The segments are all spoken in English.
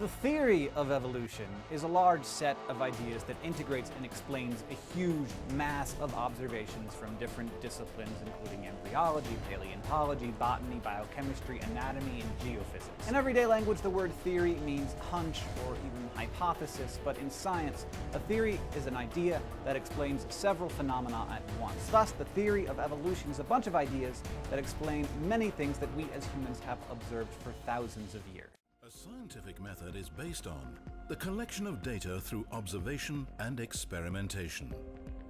The theory of evolution is a large set of ideas that integrates and explains a huge mass of observations from different disciplines, including embryology, paleontology, botany, biochemistry, anatomy, and geophysics. In everyday language, the word theory means hunch or even hypothesis, but in science, a theory is an idea that explains several phenomena at once. Thus, the theory of evolution is a bunch of ideas that explain many things that we as humans have observed for thousands of years. A scientific method is based on the collection of data through observation and experimentation.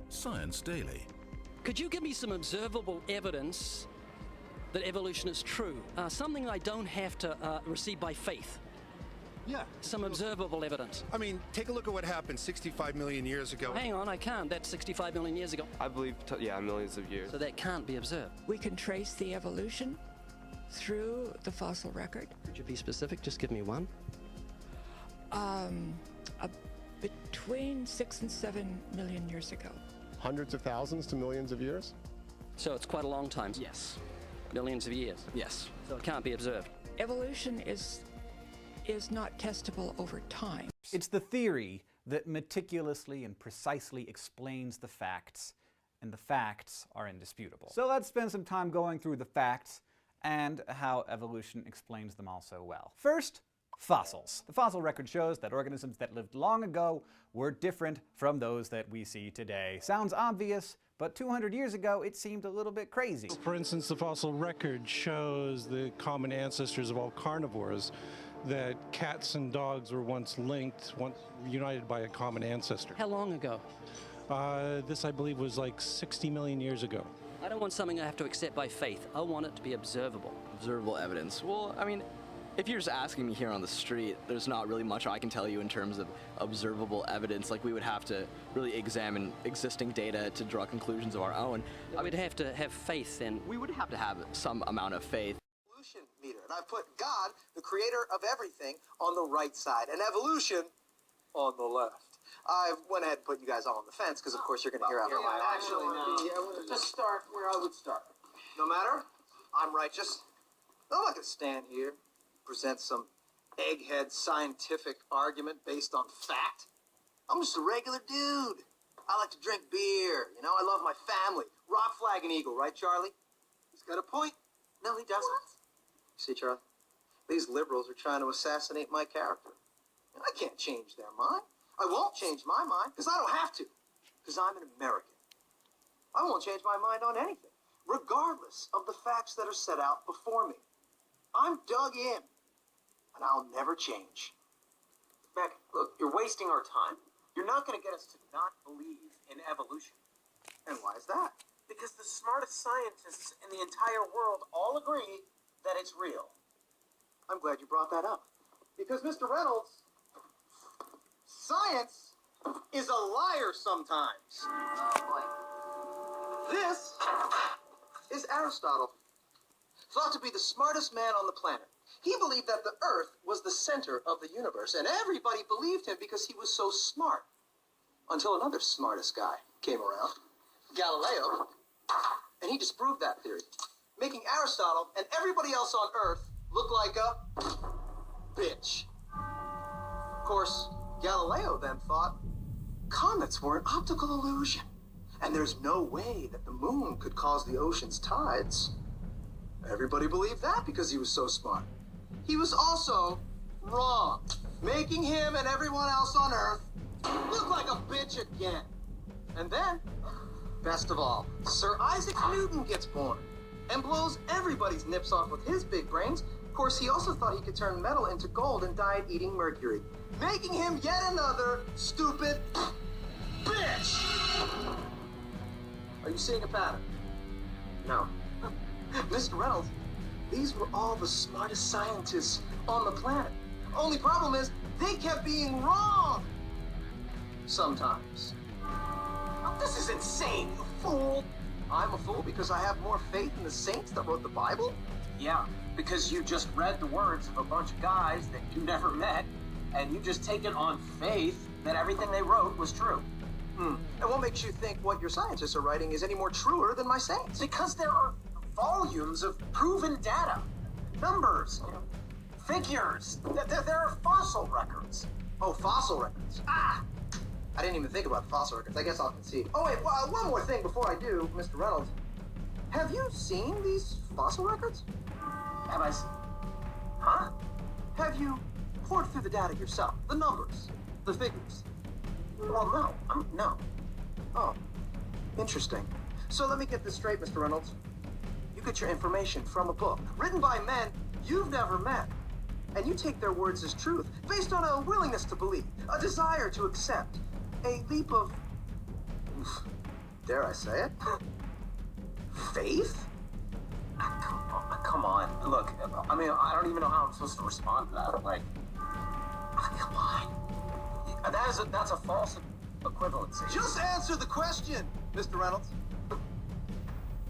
Science Daily. Could you give me some observable evidence that evolution is true? Something I don't have to receive by faith. Yeah. Some observable evidence. I mean, take a look at what happened 65 million years ago. Hang on, I can't. That's 65 million years ago. I believe, yeah, millions of years. So that can't be observed. We can trace the evolution through the fossil record. Could you be specific? Just give me one. Between 6 and 7 million years ago. Hundreds of thousands to millions of years? So it's quite a long time. Yes. Millions of years. Yes. So it can't be observed. Evolution is not testable over time. It's the theory that meticulously and precisely explains the facts, and the facts are indisputable. So let's spend some time going through the facts and how evolution explains them all so well. First, fossils. The fossil record shows that organisms that lived long ago were different from those that we see today. Sounds obvious, but 200 years ago it seemed a little bit crazy. For instance, the fossil record shows the common ancestors of all carnivores, that cats and dogs were once linked, once united by a common ancestor. How long ago? This, I believe, was like 60 million years ago. I don't want something I have to accept by faith. I want it to be observable. Observable evidence. Well, I mean, if you're just asking me here on the street, there's not really much I can tell you in terms of observable evidence. Like, we would have to really examine existing data to draw conclusions of our own. I would have to have faith then. We would have to have some amount of faith. Evolution meter, and I've put God, the creator of everything, on the right side, and evolution on the left. I went ahead and put you guys all on the fence, because of course you're going to hear out my actually, just start where I would start. No matter, I'm righteous. I'm not going to stand here, present some egghead scientific argument based on fact. I'm just a regular dude. I like to drink beer, you know, I love my family. Rock, flag, and eagle, right, Charlie? He's got a point. No, he doesn't. See, Charlie? These liberals are trying to assassinate my character. And I can't change their mind. I won't change my mind, because I don't have to, because I'm an American. I won't change my mind on anything, regardless of the facts that are set out before me. I'm dug in, and I'll never change. Beck, look, you're wasting our time. You're not going to get us to not believe in evolution. And why is that? Because the smartest scientists in the entire world all agree that it's real. I'm glad you brought that up. Because, Mr. Reynolds, science is a liar sometimes. Oh, boy. This is Aristotle, thought to be the smartest man on the planet. He believed that the Earth was the center of the universe, and everybody believed him because he was so smart. Until another smartest guy came around, Galileo, and he disproved that theory, making Aristotle and everybody else on Earth look like a bitch. Of course, Galileo then thought comets were an optical illusion, and there's no way that the moon could cause the ocean's tides. Everybody believed that because he was so smart. He was also wrong, making him and everyone else on Earth look like a bitch again. And then, best of all, Sir Isaac Newton gets born and blows everybody's nips off with his big brains. Of course, he also thought he could turn metal into gold and died eating mercury, making him yet another stupid bitch. Are you seeing a pattern? No. Mr. Reynolds, these were all the smartest scientists on the planet. Only problem is, they kept being wrong. Sometimes. Oh, this is insane, you fool. I'm a fool because I have more faith in the saints that wrote the Bible? Yeah, because you just read the words of a bunch of guys that you never met, and you just take it on faith that everything they wrote was true. And what makes you think what your scientists are writing is any more truer than my saints? Because there are volumes of proven data, numbers, Figures! There are fossil records. Oh, fossil records. Ah! I didn't even think about fossil records. I guess I'll concede. Oh, wait, one more thing before I do, Mr. Reynolds. Have you seen these fossil records? Have I seen? Huh? Have you poured through the data yourself? The numbers? The figures? Well, no. No. Oh, interesting. So let me get this straight, Mr. Reynolds. You get your information from a book written by men you've never met. And you take their words as truth, based on a willingness to believe, a desire to accept, a leap of, dare I say it, faith? Come on. Look, I mean, I don't even know how I'm supposed to respond to that. Like, come on. That's a false equivalency. Just answer the question, Mr. Reynolds.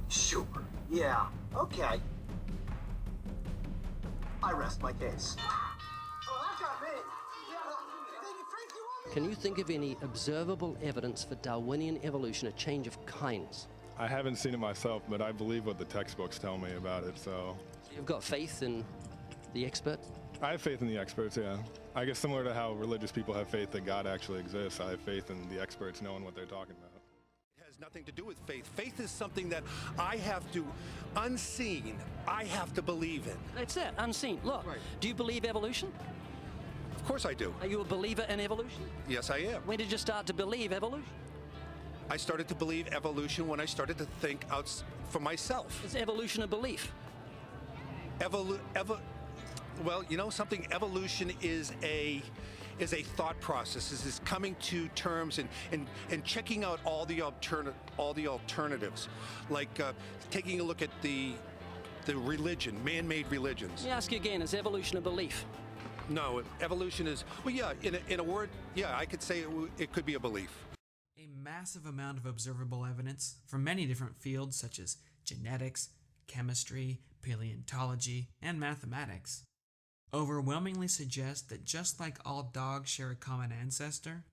Sure. Yeah. Okay. I rest my case. Oh, that got me. Yeah. Frank, you want me? Can you think of any observable evidence for Darwinian evolution, a change of kinds? I haven't seen it myself, but I believe what the textbooks tell me about it, so. You've got faith in the experts? I have faith in the experts, yeah. I guess similar to how religious people have faith that God actually exists, I have faith in the experts knowing what they're talking about. It has nothing to do with faith. Faith is something that I have to, unseen, I have to believe in. That's it, unseen. Look, Right. Do you believe evolution? Of course I do. Are you a believer in evolution? Yes, I am. When did you start to believe evolution? I started to believe evolution when I started to think out for myself. Is evolution a belief? Well, you know something? Evolution is a thought process. Is coming to terms and checking out all the alternatives, like taking a look at the religion, man-made religions. Let me ask you again, is evolution a belief? No, evolution is, well, yeah, in a word, yeah, I could say it could be a belief. A massive amount of observable evidence from many different fields such as genetics, chemistry, paleontology, and mathematics overwhelmingly suggests that just like all dogs share a common ancestor,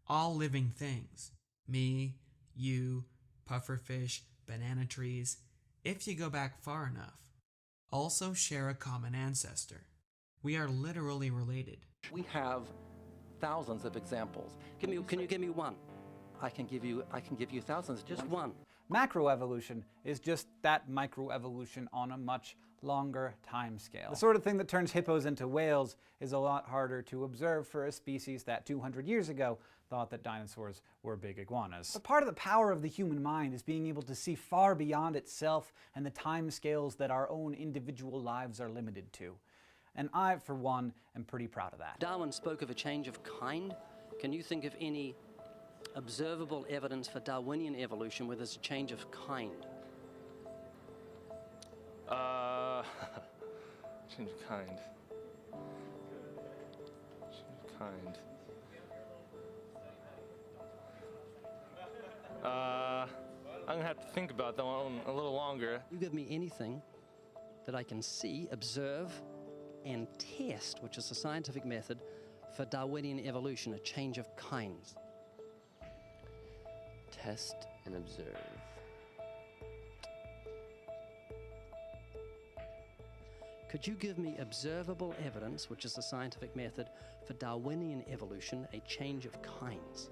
all living things, me, you, pufferfish, banana trees, if you go back far enough, also share a common ancestor. We are literally related. We have thousands of examples. Can you give me one? I can give you thousands. Just one. Macroevolution is just that microevolution on a much longer time scale. The sort of thing that turns hippos into whales is a lot harder to observe for a species that 200 years ago thought that dinosaurs were big iguanas. But part of the power of the human mind is being able to see far beyond itself and the time scales that our own individual lives are limited to. And I, for one, am pretty proud of that. Darwin spoke of a change of kind. Can you think of any observable evidence for Darwinian evolution where there's a change of kind? Change of kind. Change of kind. I'm gonna have to think about that one a little longer. You give me anything that I can see, observe, and test, which is a scientific method for Darwinian evolution, a change of kinds. Test and observe. Could you give me observable evidence, which is the scientific method for Darwinian evolution, a change of kinds?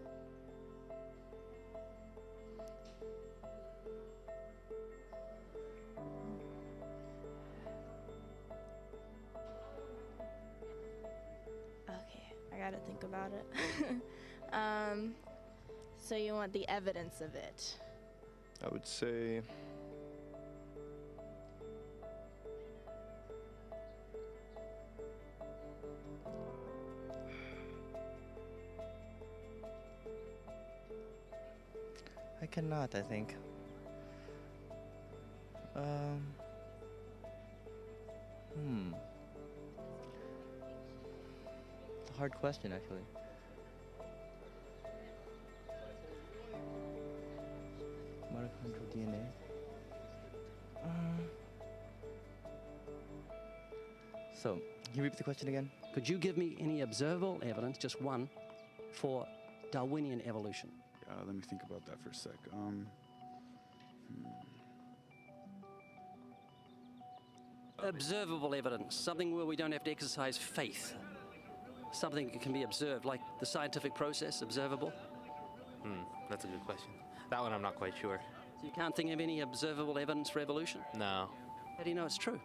Okay, I gotta think about it. So you want the evidence of it? I would say I cannot, I think. It's a hard question, actually. Mitochondrial DNA. So, can you repeat the question again? Could you give me any observable evidence, just one, for Darwinian evolution? let me think about that for a sec. Observable evidence, something where we don't have to exercise faith. Something that can be observed, like the scientific process, observable. That's a good question. That one I'm not quite sure. So you can't think of any observable evidence for evolution? No. How do you know it's true?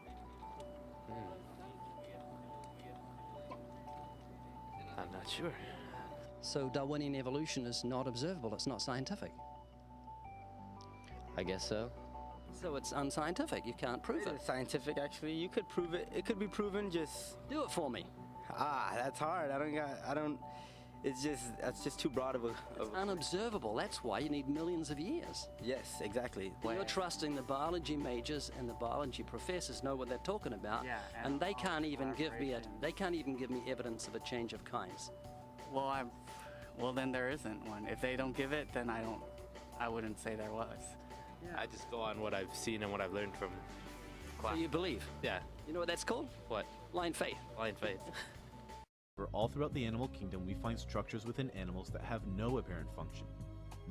I'm not sure. So Darwinian evolution is not observable, it's not scientific. I guess so. So it's unscientific, you can't prove it. It's scientific, actually. You could prove it. It could be proven, just... Do it for me. That's hard. That's just too broad of a... It's unobservable, that's why you need millions of years. Yes, exactly. You're trusting the biology majors and the biology professors know what they're talking about, and they can't even give me evidence of a change of kinds. Well, then there isn't one. If they don't give it, then I wouldn't say there was. Yeah. I just go on what I've seen and what I've learned from class. So you believe? Yeah. You know what that's called? What? Blind faith. Blind faith. All throughout the animal kingdom, we find structures within animals that have no apparent function.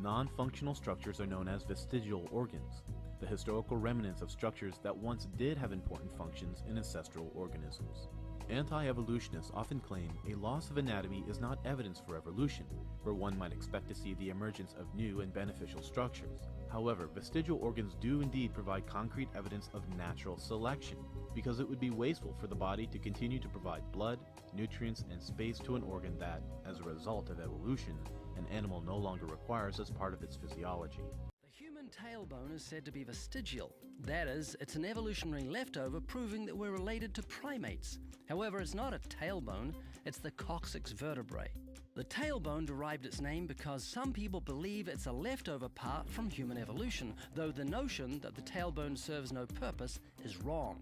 Non-functional structures are known as vestigial organs, the historical remnants of structures that once did have important functions in ancestral organisms. Anti-evolutionists often claim a loss of anatomy is not evidence for evolution, where one might expect to see the emergence of new and beneficial structures. However, vestigial organs do indeed provide concrete evidence of natural selection, because it would be wasteful for the body to continue to provide blood, nutrients, and space to an organ that, as a result of evolution, an animal no longer requires as part of its physiology. The human tailbone is said to be vestigial. That is, it's an evolutionary leftover proving that we're related to primates. However, it's not a tailbone, it's the coccyx vertebrae. The tailbone derived its name because some people believe it's a leftover part from human evolution, though the notion that the tailbone serves no purpose is wrong.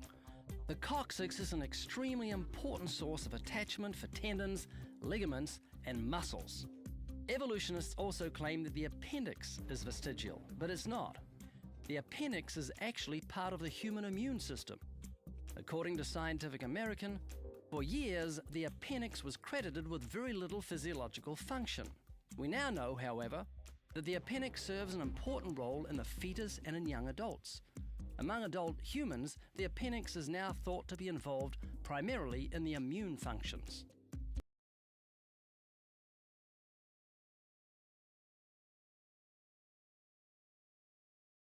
The coccyx is an extremely important source of attachment for tendons, ligaments, and muscles. Evolutionists also claim that the appendix is vestigial, but it's not. The appendix is actually part of the human immune system. According to Scientific American, for years, the appendix was credited with very little physiological function. We now know, however, that the appendix serves an important role in the fetus and in young adults. Among adult humans, the appendix is now thought to be involved primarily in the immune functions.